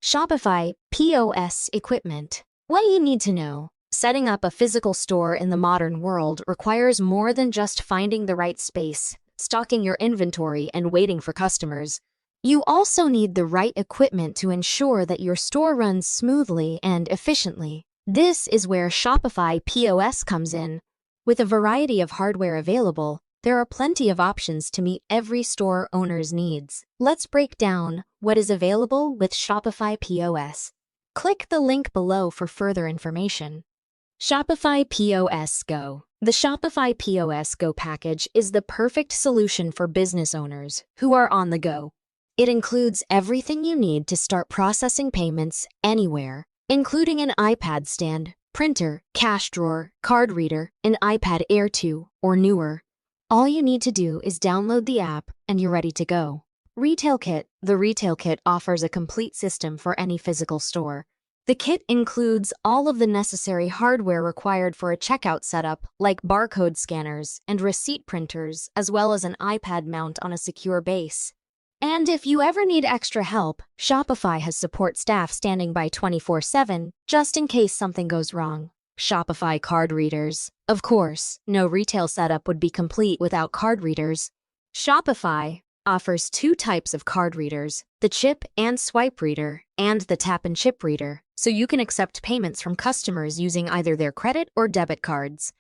Shopify POS equipment. What you need to know. Setting up a physical store in the modern world requires more than just finding the right space, stocking your inventory, and waiting for customers. You also need the right equipment to ensure that your store runs smoothly and efficiently. This is where Shopify POS comes in. With a variety of hardware available, there are plenty of options to meet every store owner's needs. Let's break down what is available with Shopify POS. Click the link below for further information. Shopify POS Go. The Shopify POS Go package is the perfect solution for business owners who are on the go. It includes everything you need to start processing payments anywhere, including an iPad stand, printer, cash drawer, card reader, an iPad Air 2 or newer. All you need to do is download the app and you're ready to go. Retail Kit. The Retail Kit offers a complete system for any physical store. The kit includes all of the necessary hardware required for a checkout setup, like barcode scanners and receipt printers, as well as an iPad mount on a secure base. And if you ever need extra help, Shopify has support staff standing by 24/7, just in case something goes wrong. Shopify card readers. Of course, no retail setup would be complete without card readers. Shopify offers two types of card readers, the chip and swipe reader and the tap and chip reader, so you can accept payments from customers using either their credit or debit cards.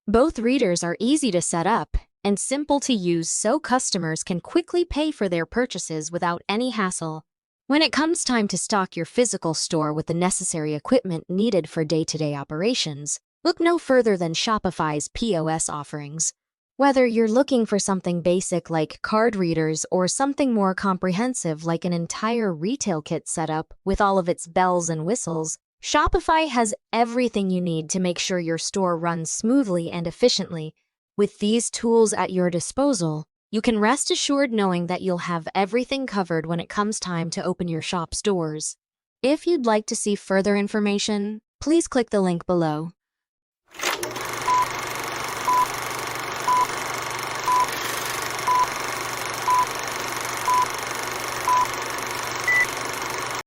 Both readers are easy to set up and simple to use, so customers can quickly pay for their purchases without any hassle. When it comes time to stock your physical store with the necessary equipment needed for day-to-day operations, look no further than Shopify's POS offerings. Whether you're looking for something basic like card readers or something more comprehensive like an entire retail kit setup with all of its bells and whistles, Shopify has everything you need to make sure your store runs smoothly and efficiently. With these tools at your disposal, you can rest assured knowing that you'll have everything covered when it comes time to open your shop's doors. If you'd like to see further information, please click the link below.